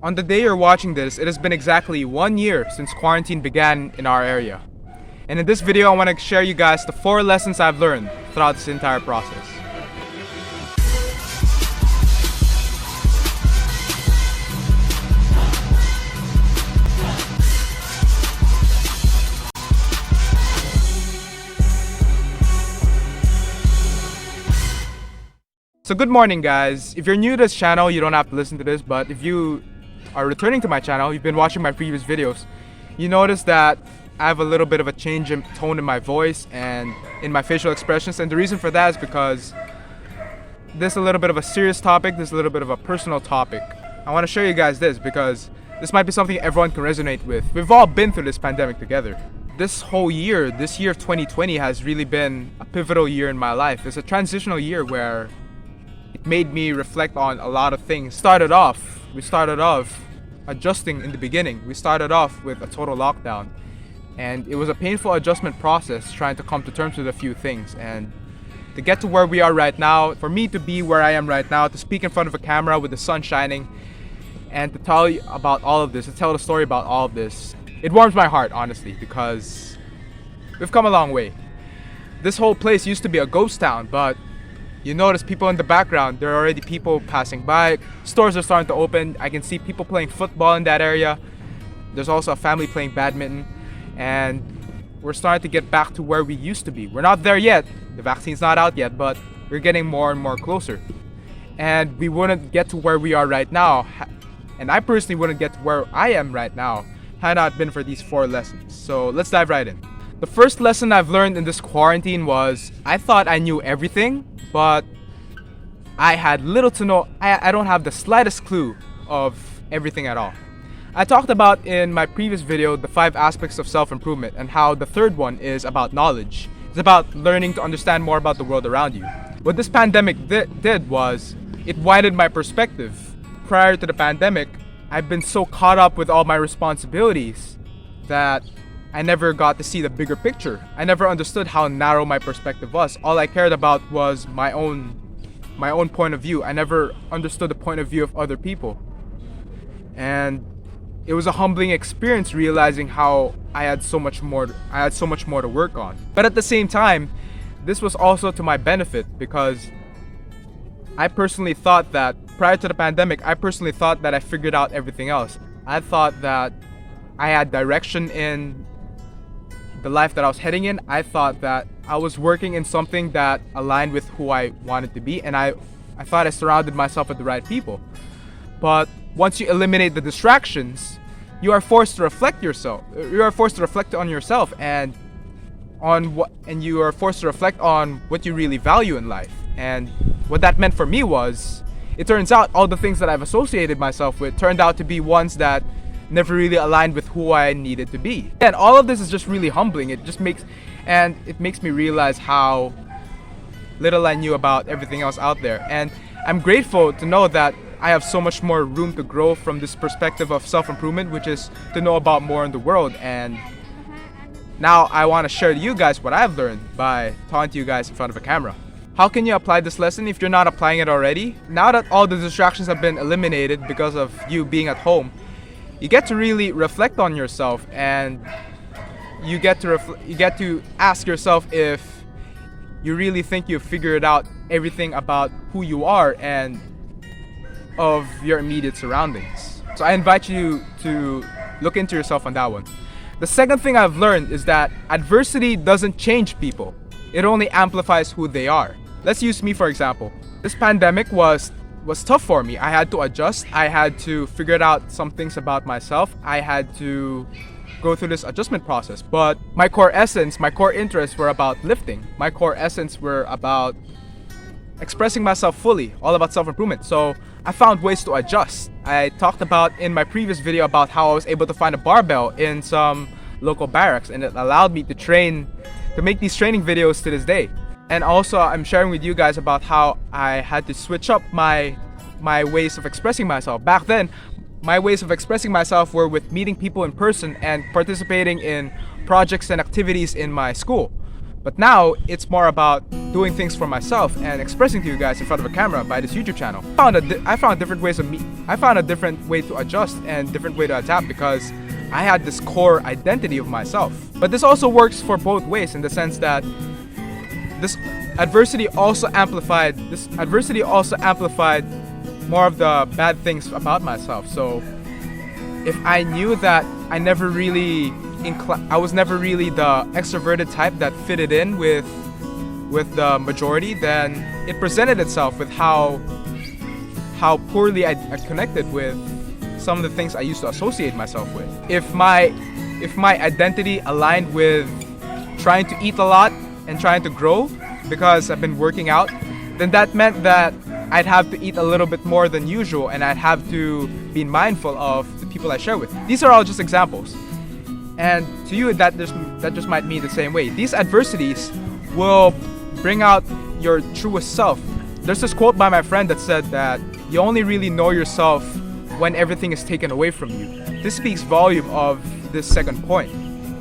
On the day you're watching this, it has been exactly 1 year since quarantine began in our area. And in this video, I want to share you guys the 4 lessons I've learned throughout this entire process. So good morning, guys. If you're new to this channel, you don't have to listen to this, but if you are returning to my channel, you've been watching my previous videos, you notice that I have a little bit of a change in tone in my voice and in my facial expressions, and the reason for that is because this is a little bit of a serious topic, this is a little bit of a personal topic. I want to show you guys this because this might be something everyone can resonate with. We've all been through this pandemic together. This whole year, this year of 2020 has really been a pivotal year in my life. It's a transitional year where it made me reflect on a lot of things. We started off adjusting in the beginning. We started off with a total lockdown. And it was a painful adjustment process trying to come to terms with a few things. And to get to where we are right now, for me to be where I am right now, to speak in front of a camera with the sun shining, and to tell you about all of this, to tell the story about all of this, it warms my heart, honestly, because we've come a long way. This whole place used to be a ghost town, but you notice people in the background, there are already people passing by. Stores are starting to open. I can see people playing football in that area. There's also a family playing badminton. And we're starting to get back to where we used to be. We're not there yet. The vaccine's not out yet, but we're getting more and more closer. And we wouldn't get to where we are right now. And I personally wouldn't get to where I am right now had not been for these 4 lessons. So let's dive right in. The first lesson I've learned in this quarantine was I thought I knew everything, but I had little to no, I don't have the slightest clue of everything at all. I talked about in my previous video the 5 aspects of self-improvement and how the third one is about knowledge. It's about learning to understand more about the world around you. What this pandemic did was it widened my perspective. Prior to the pandemic, I've been so caught up with all my responsibilities that I never got to see the bigger picture. I never understood how narrow my perspective was. All I cared about was my own point of view. I never understood the point of view of other people. And it was a humbling experience realizing how I had so much more to work on. But at the same time, this was also to my benefit because I personally thought that prior to the pandemic, I figured out everything else. I thought that I had direction in the life that I was heading in. I thought that I was working in something that aligned with who I wanted to be, and I thought I surrounded myself with the right people. But once you eliminate the distractions, you are forced to reflect yourself. You are forced to reflect on yourself and you are forced to reflect on what you really value in life. And what that meant for me was, it turns out all the things that I've associated myself with turned out to be ones that never really aligned with who I needed to be. And all of this is just really humbling. It makes me realize how little I knew about everything else out there. And I'm grateful to know that I have so much more room to grow from this perspective of self-improvement, which is to know about more in the world. And now I want to share to you guys what I've learned by talking to you guys in front of a camera. How can you apply this lesson if you're not applying it already? Now that all the distractions have been eliminated because of you being at home, you get to really reflect on yourself, and you get to ask yourself if you really think you've figured out everything about who you are and of your immediate surroundings. So I invite you to look into yourself on that one. The second thing I've learned is that adversity doesn't change people. It only amplifies who they are. Let's use me for example. This pandemic was tough for me. I had to adjust. I had to figure out some things about myself. I had to go through this adjustment process. But my core essence, my core interests were about lifting. My core essence were about expressing myself fully, all about self-improvement. So I found ways to adjust. I talked about in my previous video about how I was able to find a barbell in some local barracks, and it allowed me to make these training videos to this day. And also I'm sharing with you guys about how I had to switch up my ways of expressing myself. Back then, my ways of expressing myself were with meeting people in person and participating in projects and activities in my school. But now it's more about doing things for myself and expressing to you guys in front of a camera by this YouTube channel. I found different ways of I found a different way to adjust and different way to adapt because I had this core identity of myself. But this also works for both ways in the sense that this adversity also amplified more of the bad things about myself. So if I knew that I was never really the extroverted type that fitted in with the majority, then it presented itself with how poorly I connected with some of the things I used to associate myself with. If my identity aligned with trying to eat a lot and trying to grow because I've been working out, then that meant that I'd have to eat a little bit more than usual, and I'd have to be mindful of the people I share with. These are all just examples. And to you, that just might mean the same way. These adversities will bring out your truest self. There's this quote by my friend that said that you only really know yourself when everything is taken away from you. This speaks volume of this second point.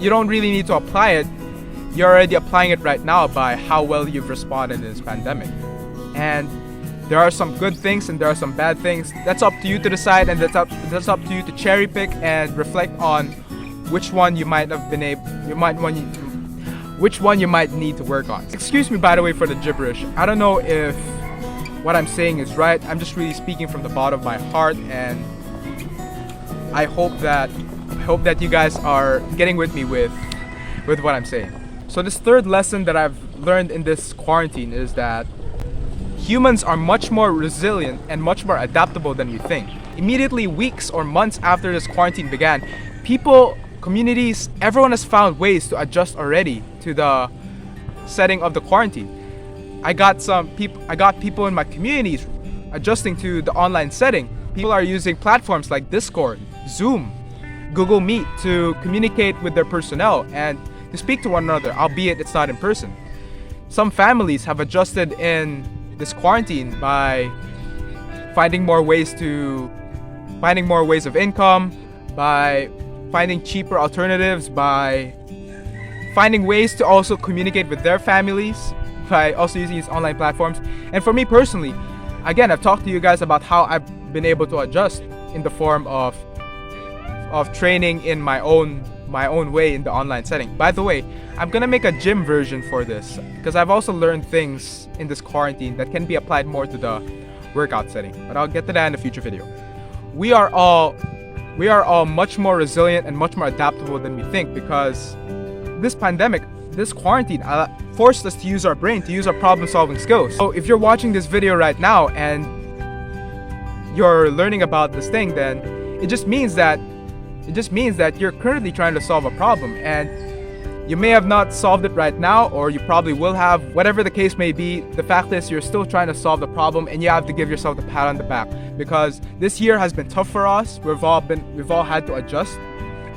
You don't really need to apply it. You're already applying it right now by how well you've responded in this pandemic. And there are some good things and there are some bad things. That's up to you to decide, and that's up to you to cherry pick and reflect on which one you might need to work on. Excuse me, by the way, for the gibberish. I don't know if what I'm saying is right. I'm just really speaking from the bottom of my heart, and I hope that you guys are getting with me with what I'm saying. So this third lesson that I've learned in this quarantine is that humans are much more resilient and much more adaptable than we think. Immediately, weeks or months after this quarantine began, people, communities, everyone has found ways to adjust already to the setting of the quarantine. I got people in my communities adjusting to the online setting. People are using platforms like Discord, Zoom, Google Meet to communicate with their personnel and to speak to one another, albeit it's not in person. Some families have adjusted in this quarantine by finding more ways of income, by finding cheaper alternatives, by finding ways to also communicate with their families by also using these online platforms. And for me personally, again, I've talked to you guys about how I've been able to adjust in the form of training in my own way in the online setting. By the way, I'm gonna make a gym version for this because I've also learned things in this quarantine that can be applied more to the workout setting, but I'll get to that in a future video. We are all much more resilient and much more adaptable than we think because this pandemic, this quarantine forced us to use our brain, to use our problem-solving skills. So if you're watching this video right now and you're learning about this thing, then it just means that you're currently trying to solve a problem, and you may have not solved it right now, or you probably will have. Whatever the case may be, the fact is you're still trying to solve the problem, and you have to give yourself a pat on the back because this year has been tough for us. We've all had to adjust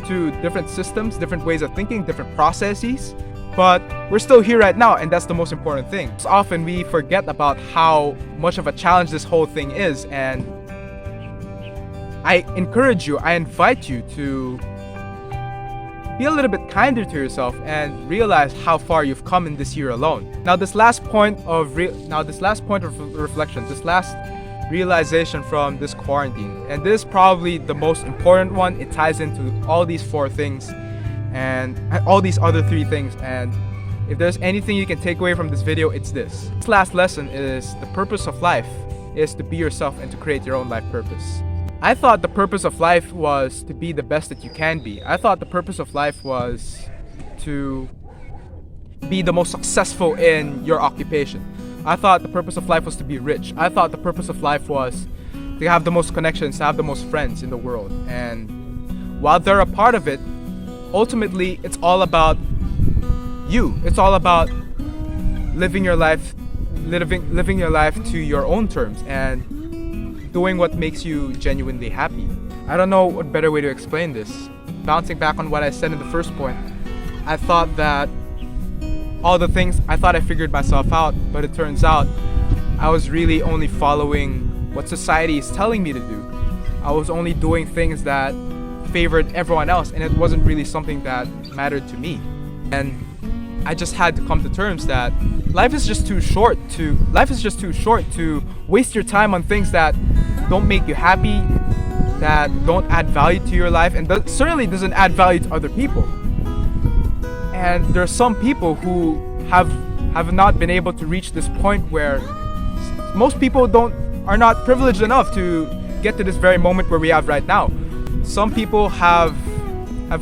to different systems, different ways of thinking, different processes, but we're still here right now, and that's the most important thing. So often we forget about how much of a challenge this whole thing is, and I invite you to be a little bit kinder to yourself and realize how far you've come in this year alone. Now, this last point of reflection, this last realization from this quarantine, and this is probably the most important one. It ties into all these four things and all these other three things. And if there's anything you can take away from this video, it's this. This last lesson is the purpose of life is to be yourself and to create your own life purpose. I thought the purpose of life was to be the best that you can be. I thought the purpose of life was to be the most successful in your occupation. I thought the purpose of life was to be rich. I thought the purpose of life was to have the most connections, to have the most friends in the world. And while they're a part of it, ultimately it's all about you. It's all about living your life to your own terms and doing what makes you genuinely happy. I don't know what better way to explain this. Bouncing back on what I said in the first point, I thought that all the things, I thought I figured myself out, but it turns out I was really only following what society is telling me to do. I was only doing things that favored everyone else, and it wasn't really something that mattered to me. And I just had to come to terms that life is just too short to waste your time on things that don't make you happy, that don't add value to your life, and certainly doesn't add value to other people. And there are some people who have not been able to reach this point where most people are not privileged enough to get to this very moment where we have right now. Some people have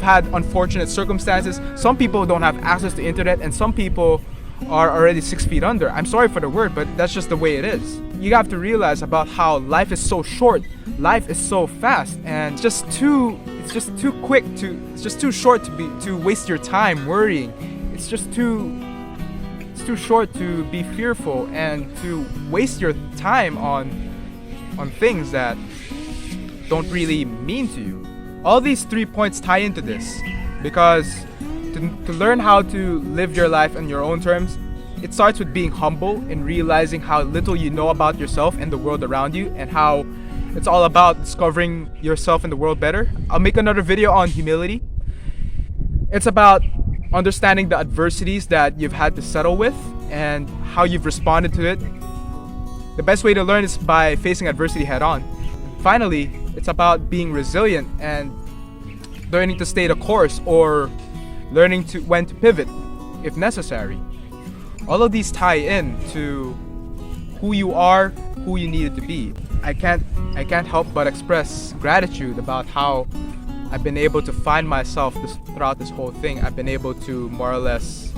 had unfortunate circumstances. Some people don't have access to internet, and some people are already 6 feet under. I'm sorry for the word, but that's just the way it is. You have to realize about how life is so short, life is so fast, and it's just too short to waste your time worrying. It's too short to be fearful and to waste your time on things that don't really mean to you. All these 3 points tie into this, because to learn how to live your life on your own terms, it starts with being humble and realizing how little you know about yourself and the world around you, and how it's all about discovering yourself and the world better. I'll make another video on humility. It's about understanding the adversities that you've had to settle with and how you've responded to it. The best way to learn is by facing adversity head on. Finally, it's about being resilient and learning to stay the course, or learning when to pivot if necessary. All of these tie in to who you are, who you needed to be. I can't help but express gratitude about how I've been able to find myself throughout this whole thing. I've been able to more or less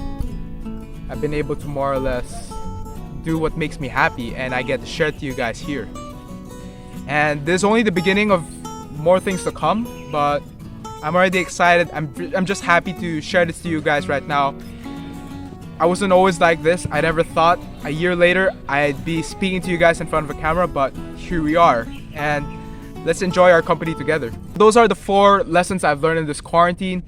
do what makes me happy, and I get to share it to you guys here. And this is only the beginning of more things to come, but I'm already excited. I'm just happy to share this to you guys right now. I wasn't always like this. I never thought a year later I'd be speaking to you guys in front of a camera, but here we are, and let's enjoy our company together. Those are the 4 lessons I've learned in this quarantine.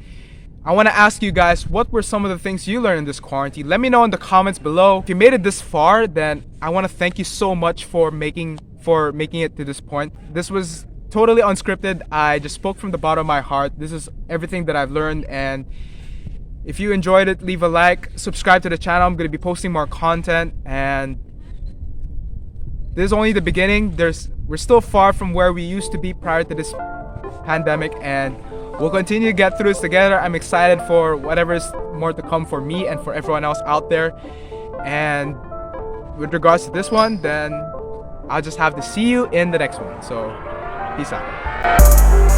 I want to ask you guys, what were some of the things you learned in this quarantine? Let me know in the comments below. If you made it this far, then I want to thank you so much for making it to this point. This was totally unscripted. I just spoke from the bottom of my heart. This is everything that I've learned, and if you enjoyed it, leave a like, subscribe to the channel. I'm going to be posting more content, and this is only the beginning. We're still far from where we used to be prior to this pandemic, and we'll continue to get through this together. I'm excited for whatever's more to come for me and for everyone else out there. And with regards to this one, then I'll just have to see you in the next one. So, peace out.